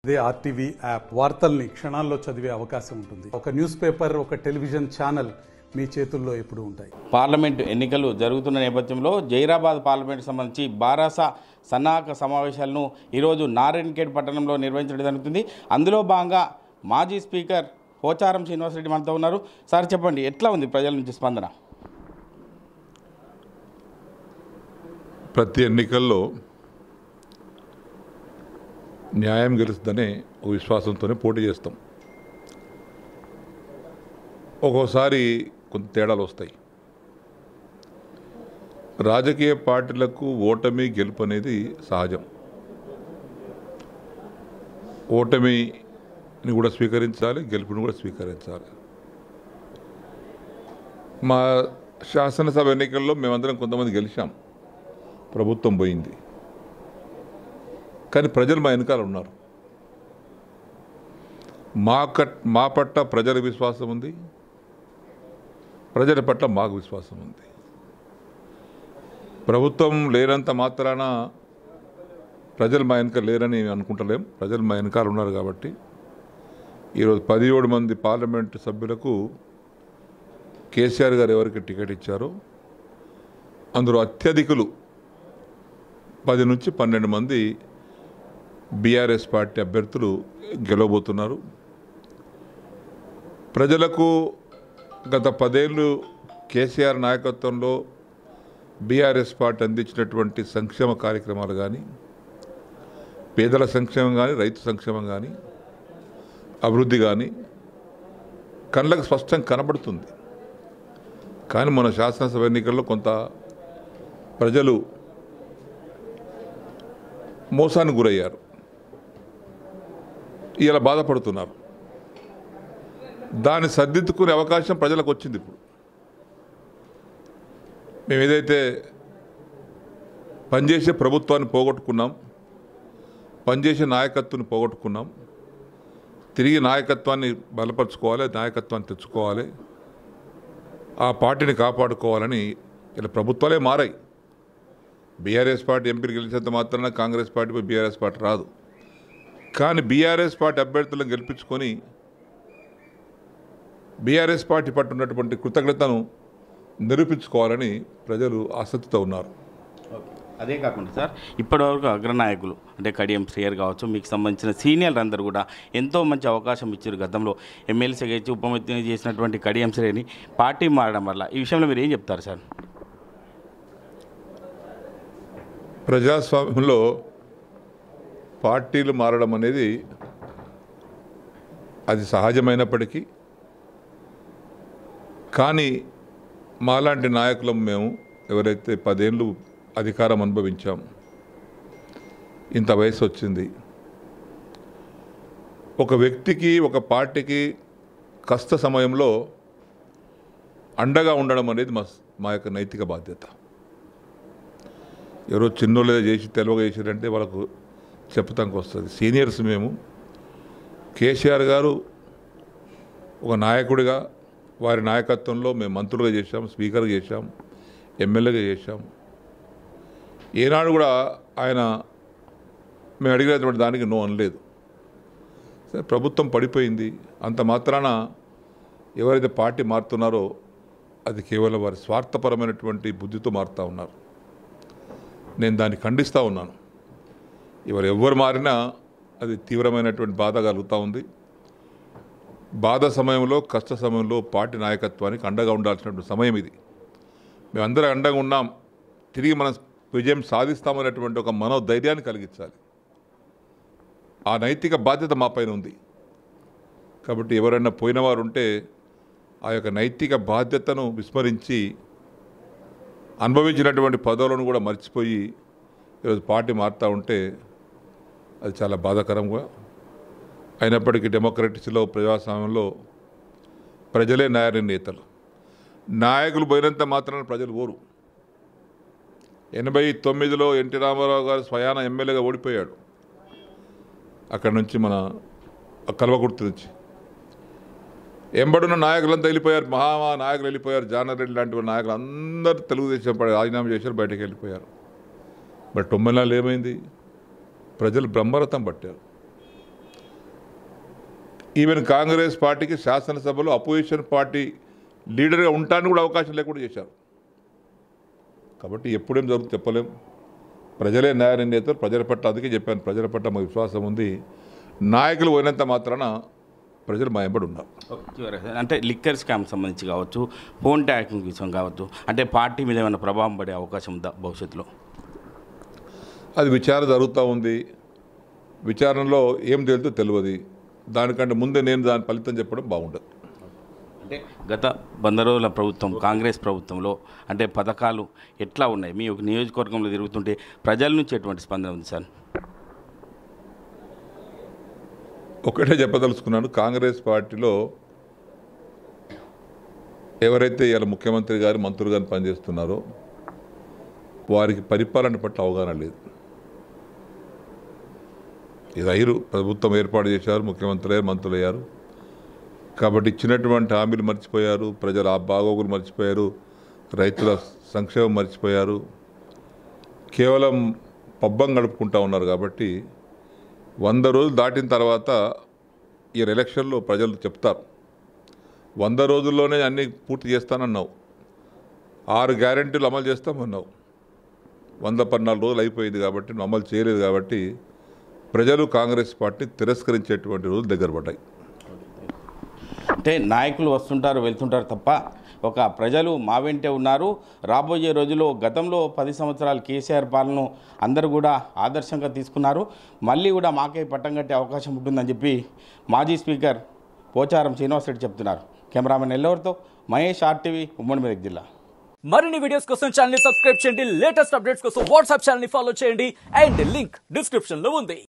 ఇదే RTV app వార్తల్ని క్షణాల్లో చదివే అవకాశం ఉంటుంది. ఒక న్యూస్ పేపర్, ఒక టెలివిజన్ ఛానల్ మీ చేతుల్లో ఎప్పుడూ ఉంటాయి. పార్లమెంటు ఎన్నికలు జరుగుతున్న నేపథ్యంలో జైరాబాద్ పార్లమెంటు సంబంధించి బారాస సన్నాహక సమావేశాలను ఈరోజు నారాయణఖేడ్ పట్టణంలో నిర్వహించడం జరుగుతుంది. అందులో భాగంగా మాజీ స్పీకర్ పోచారం శ్రీనివాసరెడ్డి మనతో ఉన్నారు. సార్ చెప్పండి, ఎట్లా ఉంది ప్రజల నుంచి స్పందన? ప్రతి ఎన్నికల్లో న్యాయం గెలుస్తుందనే ఒక విశ్వాసంతోనే పోటీ చేస్తాం. ఒక్కోసారి కొంత తేడాలు వస్తాయి. రాజకీయ పార్టీలకు ఓటమి గెలుపు అనేది సహజం. ఓటమిని కూడా స్వీకరించాలి, గెలుపుని కూడా స్వీకరించాలి. మా శాసనసభ ఎన్నికల్లో మేమందరం కొంతమంది గెలిచాం, ప్రభుత్వం పోయింది. కానీ ప్రజలు మా వెనకాల ఉన్నారు. మా పట్ల ప్రజల విశ్వాసం ఉంది, ప్రజల పట్ల మాకు విశ్వాసం ఉంది. ప్రభుత్వం లేనంత మాత్రాన ప్రజలు మా వెనక లేరని అనుకుంటలేం. ప్రజలు మా వెనకాల ఉన్నారు కాబట్టి ఈరోజు 17 మంది పార్లమెంటు సభ్యులకు కేసీఆర్ గారు ఎవరికి టికెట్ ఇచ్చారో అందులో అత్యధికులు 10 నుంచి 12 మంది బీఆర్ఎస్ పార్టీ అభ్యర్థులు గెలవబోతున్నారు. ప్రజలకు గత 10 ఏళ్ళు కేసీఆర్ నాయకత్వంలో బీఆర్ఎస్ పార్టీ అందించినటువంటి సంక్షేమ కార్యక్రమాలు కానీ, పేదల సంక్షేమం కానీ, రైతు సంక్షేమం కానీ, అభివృద్ధి కానీ కళ్ళకు స్పష్టంగా కనబడుతుంది. కానీ మన శాసనసభ ఎన్నికల్లో కొంత ప్రజలు మోసానికి గురయ్యారు, ఇలా బాధపడుతున్నారు. దాన్ని సర్దిద్దుకునే అవకాశం ప్రజలకు వచ్చింది. ఇప్పుడు మేము ఏదైతే పనిచేసే ప్రభుత్వాన్ని పోగొట్టుకున్నాం, పనిచేసే నాయకత్వాన్ని పోగొట్టుకున్నాం, తిరిగి నాయకత్వాన్ని బలపరుచుకోవాలి, నాయకత్వాన్ని తెచ్చుకోవాలి, ఆ పార్టీని కాపాడుకోవాలని ఇలా ప్రభుత్వాలే మారాయి. బీఆర్ఎస్ పార్టీ ఎంపీలు గెలిచేంత మాత్రాన కాంగ్రెస్ పార్టీపై బీఆర్ఎస్ పార్టీ రాదు. కానీ బీఆర్ఎస్ పార్టీ అభ్యర్థులను గెలిపించుకొని బీఆర్ఎస్ పార్టీ పట్ల ఉన్నటువంటి కృతజ్ఞతను నిరూపించుకోవాలని ప్రజలు ఆసక్తితో ఉన్నారు. అదే కాకుండా సార్, ఇప్పటివరకు అగ్రనాయకులు అంటే కడియం శ్రీయర్ కావచ్చు, మీకు సంబంధించిన సీనియర్లు అందరూ కూడా ఎంతో మంచి అవకాశం ఇచ్చారు. గతంలో ఎమ్మెల్సీగా ఇచ్చి ఉపముఖ్యమంత్రి చేసినటువంటి కడియం శ్రీయర్ని పార్టీ మారడం వల్ల ఈ విషయంలో మీరు ఏం చెప్తారు సార్? ప్రజాస్వామ్యంలో పార్టీలు మారడం అనేది అది సహజమైనప్పటికీ, కానీ మాలాంటి నాయకులం మేము ఎవరైతే 10 ఏళ్ళు అధికారం అనుభవించాం, ఇంత వయసు వచ్చింది, ఒక వ్యక్తికి ఒక పార్టీకి కష్ట సమయంలో అండగా ఉండడం అనేది మా యొక్క నైతిక బాధ్యత. ఎవరో చిన్నోళ్ళేదో చేసి తెలివగా చేశారంటే వాళ్ళకు చెప్తానికి వస్తుంది. సీనియర్స్ మేము. కేసీఆర్ గారు ఒక నాయకుడిగా వారి నాయకత్వంలో మేము మంత్రులుగా చేశాం, స్పీకర్గా చేశాం, ఎమ్మెల్యేగా చేశాం. ఏనాడు కూడా ఆయన మేము అడిగినటువంటి దానికి నో అనలేదు. సరే, ప్రభుత్వం పడిపోయింది, అంత మాత్రాన ఎవరైతే పార్టీ మారుతున్నారో అది కేవలం వారి స్వార్థపరమైనటువంటి బుద్ధితో మారుతూ ఉన్నారు. నేను దాన్ని ఖండిస్తూ ఉన్నాను. ఎవరు మారినా అది తీవ్రమైనటువంటి బాధ కలుగుతూ ఉంది. బాధ సమయంలో, కష్ట సమయంలో పార్టీ నాయకత్వానికి అండగా ఉండాల్సినటువంటి సమయం ఇది. మేమందరం అండగా ఉన్నాం, తిరిగి మనం విజయం సాధిస్తామనేటువంటి ఒక మనోధైర్యాన్ని కలిగించాలి. ఆ నైతిక బాధ్యత మా పైన ఉంది. కాబట్టి ఎవరైనా పోయిన వారు ఉంటే ఆ యొక్క నైతిక బాధ్యతను విస్మరించి అనుభవించినటువంటి పదవులను కూడా మర్చిపోయి ఈరోజు పార్టీ మారుతూ ఉంటే అది చాలా బాధాకరంగా. అయినప్పటికీ డెమోక్రటిక్స్లో, ప్రజాస్వామ్యంలో ప్రజలే న్యాయ నిర్ణేతలు. నాయకులు పోయినంత మాత్రాన ప్రజలు ఓరు. 89లో ఎన్టీ రామారావు గారు స్వయాన ఎమ్మెల్యేగా ఓడిపోయాడు. అక్కడి నుంచి మన కల్వకుర్తి నుంచి ఎంబడున్న నాయకులంతా వెళ్ళిపోయారు, మహా నాయకులు వెళ్ళిపోయారు. జానారెడ్డి లాంటి నాయకులు అందరూ తెలుగుదేశం రాజీనామా చేశారు, బయటకు వెళ్ళిపోయారు. బట్ 94 ఏమైంది? ప్రజలు బ్రహ్మరథం పట్టారు. ఈవెన్ కాంగ్రెస్ పార్టీకి శాసనసభలో అపోజిషన్ పార్టీ లీడర్గా ఉండటానికి కూడా అవకాశం లేకుండా చేశారు. కాబట్టి ఎప్పుడేం జరుగుతుంది చెప్పలేం. ప్రజలే న్యాయ నిర్ణేతలు. ప్రజల పట్ల అందుకే చెప్పాను, ప్రజల పట్ల మాకు విశ్వాసం ఉంది. నాయకులు పోయినంత మాత్రాన ప్రజలు మా వెంబడి ఉన్నారు. అంటే లిక్కర్ స్కామ్ సంబంధించి కావచ్చు, ఫోన్ ట్యాకింగ్ విషయం కావచ్చు, అంటే పార్టీ మీద ఏమైనా ప్రభావం పడే అవకాశం ఉందా భవిష్యత్తులో? అది విచారణ జరుగుతూ ఉంది. విచారణలో ఏం తేలుతో తెలియదు. దానికంటే ముందే నేను దాని ఫలితం చెప్పడం బాగుండదు. అంటే గత 100 రోజుల ప్రభుత్వం, కాంగ్రెస్ ప్రభుత్వంలో అంటే పథకాలు ఎట్లా ఉన్నాయి? మీ ఒక నియోజకవర్గంలో తిరుగుతుంటే ప్రజల నుంచి ఎటువంటి స్పందన ఉంది సార్? ఒకటే చెప్పదలుచుకున్నాను, కాంగ్రెస్ పార్టీలో ఎవరైతే ఇలా ముఖ్యమంత్రి గారు మంత్రులు గారు పనిచేస్తున్నారో వారికి పరిపాలన పట్ల అవగాహన లేదు. ఇది అయ్యారు, ప్రభుత్వం ఏర్పాటు చేశారు, ముఖ్యమంత్రి అయ్యారు, మంత్రులు అయ్యారు. కాబట్టి ఇచ్చినటువంటి హామీలు మర్చిపోయారు, ప్రజల బాగోగులు మర్చిపోయారు, రైతుల సంక్షేమం మర్చిపోయారు, కేవలం పబ్బం గడుపుకుంటూ ఉన్నారు. కాబట్టి 100 రోజులు దాటిన తర్వాత ఈ ఎలక్షన్లో ప్రజలు చెప్తారు, 100 రోజుల్లోనే అన్నీ పూర్తి చేస్తానన్నావు, 6 గ్యారెంటీలు అమలు చేస్తామన్నావు, 114 రోజులు అయిపోయింది కాబట్టి నువ్వు అమలు చేయలేదు. కాబట్టి ప్రజలు కాంగ్రెస్ పార్టీ తిరస్కరించేటువంటి రోజులు దగ్గర పడ్డాయి. అంటే నాయకులు వస్తుంటారు వెళ్తుంటారు తప్ప ఒక ప్రజలు మా వెంటే ఉన్నారు. రాబోయే రోజుల్లో గతంలో 10 సంవత్సరాలు కేసీఆర్ పాలనను అందరూ కూడా ఆదర్శంగా తీసుకున్నారు. మళ్ళీ కూడా మాకే పట్టం కట్టే అవకాశం ఉంటుందని చెప్పి మాజీ స్పీకర్ పోచారం శ్రీనివాసరెడ్డి చెప్తున్నారు. కెమెరామెన్ ఎల్లవరితో మహేష్, RTV, ఉమ్మడి మెదక్ జిల్లా. మరిన్ని వీడియోస్ కోసం ఛానల్ ని సబ్స్క్రైబ్ చేయండి. లేటెస్ట్ అప్డేట్స్ కోసం వాట్సాప్ ఛానల్ ని ఫాలో చేయండి. అండ్ లింక్ డిస్క్రిప్షన్ లో ఉంది.